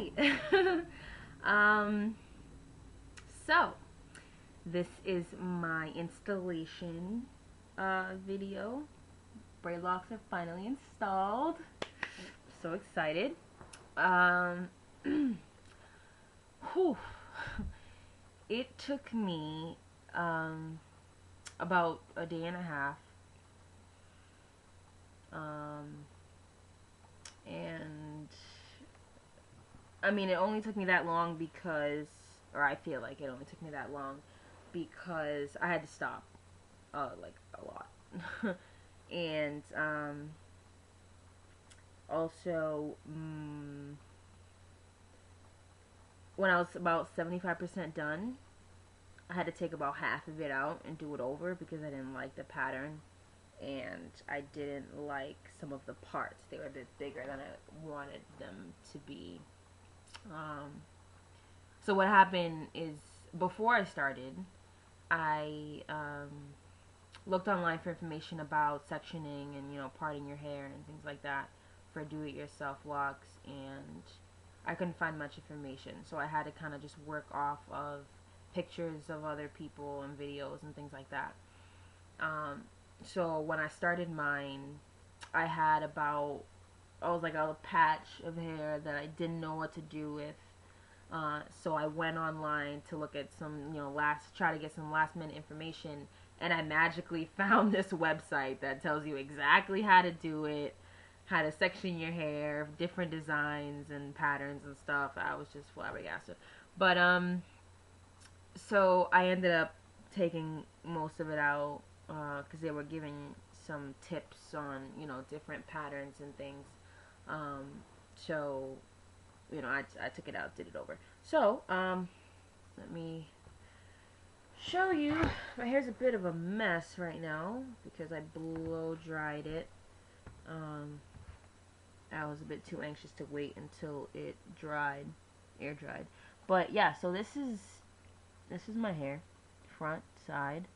Alright. um, so, this is my installation video. BraidLocs are finally installed. So excited. Whew. It took me about a day and a half. And I mean, it only took me that long because, or I feel like it only took me that long because I had to stop, like a lot. And also, when I was about 75% done, I had to take about half of it out and do it over because I didn't like the pattern and I didn't like some of the parts. They were a bit bigger than I wanted them to be. So what happened is, before I started, I looked online for information about sectioning and, parting your hair and things like that for do-it-yourself locks, and I couldn't find much information, so I had to kind of just work off of pictures of other people and videos and things like that. So when I started mine, I was like a patch of hair that I didn't know what to do with. So I went online to look at some, try to get some last minute information, and I magically found this website that tells you exactly how to do it, how to section your hair, different designs and patterns and stuff. I was just flabbergasted. But, so I ended up taking most of it out, because they were giving some tips on, different patterns and things. So, I took it out, did it over. So, let me show you. My hair's a bit of a mess right now because I blow dried it. I was a bit too anxious to wait until it dried, air dried. But yeah, so this is my hair, front, side.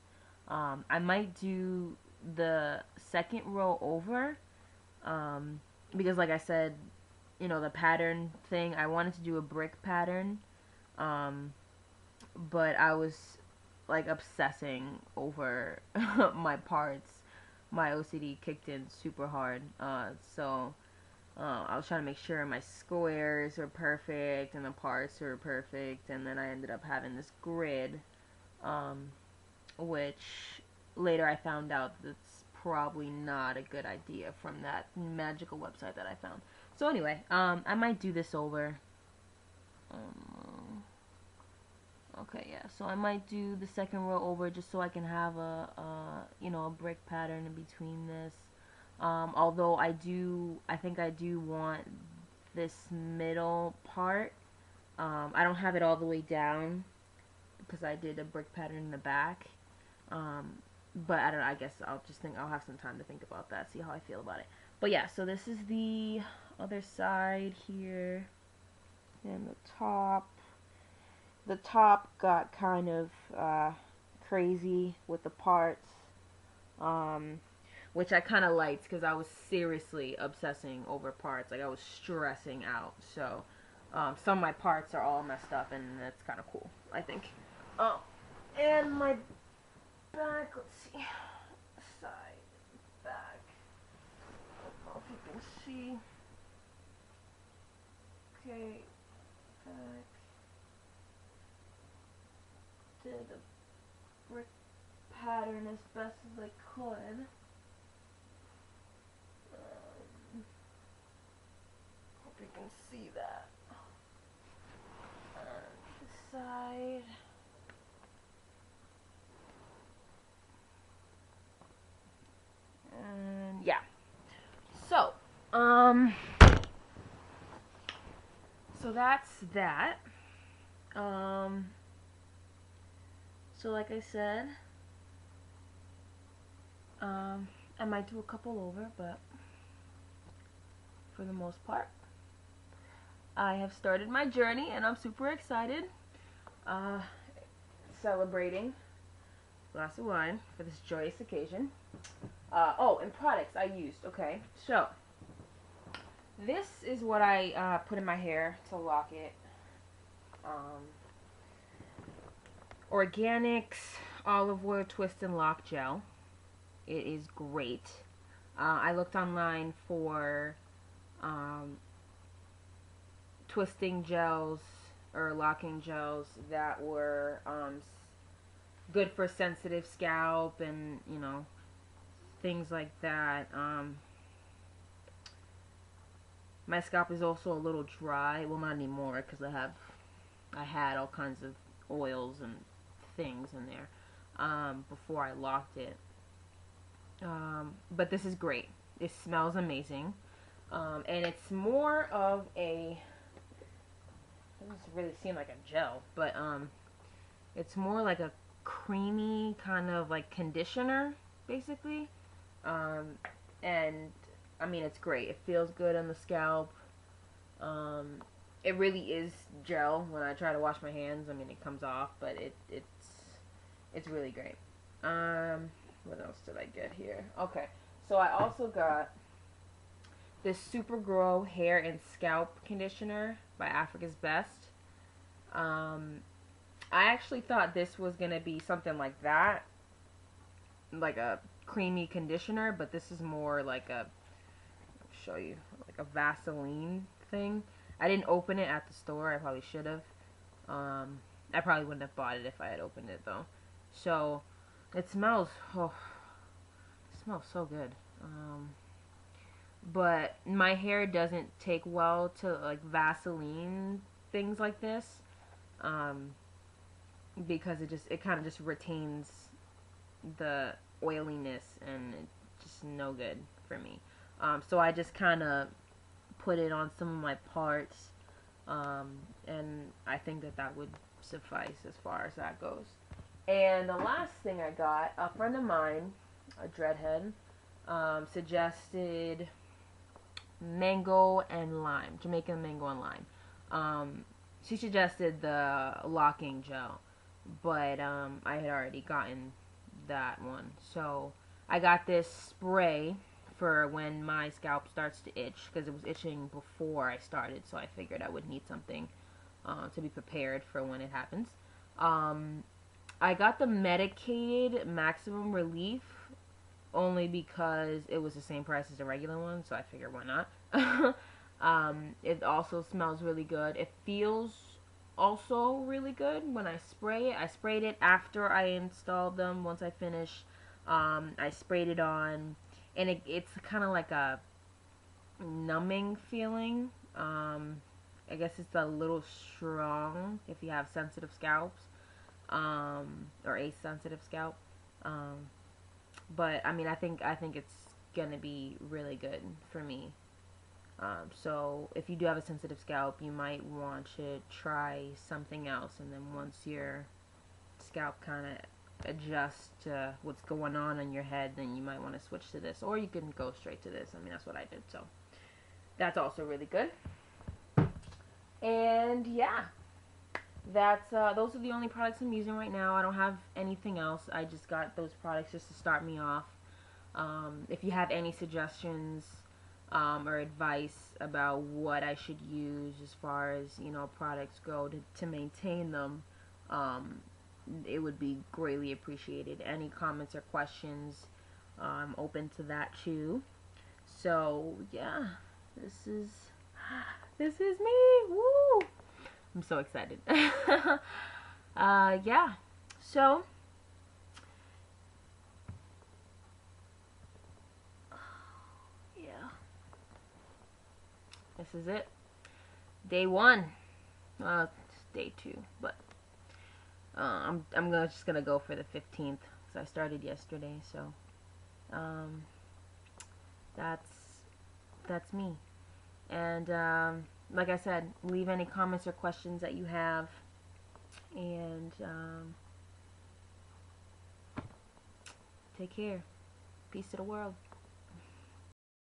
I might do the second row over, because like I said, the pattern thing, I wanted to do a brick pattern, but I was like obsessing over my parts. My OCD kicked in super hard, so I was trying to make sure my squares are perfect and the parts are perfect, and then I ended up having this grid, which later I found out that's probably not a good idea from that magical website that I found. So anyway, I might do this over. Okay, yeah, so I might do the second row over just so I can have a brick pattern in between this. Although I think I do want this middle part. I don't have it all the way down because I did a brick pattern in the back. But I don't know, I guess I'll have some time to think about that, see how I feel about it. But yeah, so this is the other side here, and the top. The top got kind of crazy with the parts, which I kind of liked because I was seriously obsessing over parts. Like, I was stressing out. So some of my parts are all messed up, and that's kind of cool, I think. Oh, and my back, let's see, side, back, I don't know if you can see. Okay, back. Did a brick pattern as best as I could. Hope you can see that. This side. And yeah. So, so that's that. So like I said, I might do a couple over, but for the most part, I have started my journey and I'm super excited. Celebrating a glass of wine for this joyous occasion. Oh, and products I used. Okay, so This is what I put in my hair to lock it. Um, Organics olive oil twist and lock gel. It is great. I looked online for um, twisting gels or locking gels that were good for sensitive scalp and things like that. My scalp is also a little dry. Well, not anymore because I had all kinds of oils and things in there before I locked it. But this is great. It smells amazing, and it's more of a. It doesn't really seem like a gel, but it's more like a creamy kind of like conditioner, basically. Um, and I mean, it's great. It feels good on the scalp. Um, it really is gel. When I try to wash my hands, I mean, it comes off, but it's really great. What else did I get here? Okay, so I also got this Super Grow Hair and Scalp Conditioner by Africa's Best. Um, I actually thought this was gonna be something like that, like a creamy conditioner, but this is more like a, I'll show you, like a Vaseline thing. I didn't open it at the store. I probably should have. I probably wouldn't have bought it if I had opened it though. So it smells, oh, it smells so good. But my hair doesn't take well to like Vaseline things like this, um, because it kind of just retains the oiliness and it's just no good for me. So I just kind of put it on some of my parts, and I think that would suffice as far as that goes. And the last thing I got, a friend of mine, a dreadhead, suggested mango and lime, Jamaican mango and lime. She suggested the locking gel, but I had already gotten that one. So I got this spray for when my scalp starts to itch because it was itching before I started, so I figured I would need something to be prepared for when it happens. I got the medicated maximum relief only because it was the same price as the regular one, so I figured why not. It also smells really good. It feels also really good when I spray it. I sprayed it after I installed them. Once I finished, I sprayed it on, and it's kind of like a numbing feeling. I guess it's a little strong if you have sensitive scalps, or a sensitive scalp. Um, but I mean, I think it's gonna be really good for me. So if you do have a sensitive scalp, you might want to try something else, and then once your scalp kind of adjusts to what's going on in your head, then you might want to switch to this, or you can go straight to this. I mean, that's what I did, so that's also really good. And yeah, that's those are the only products I'm using right now. I don't have anything else. I just got those products just to start me off. If you have any suggestions or advice about what I should use as far as products go to maintain them, it would be greatly appreciated. Any comments or questions, I'm open to that too. So yeah, this is me. Woo! I'm so excited. Yeah. So yeah, this is it. Day one. It's day two, but just gonna go for the 15th because I started yesterday. So um, that's that's me. And like I said, leave any comments or questions that you have. And take care. Peace to the world.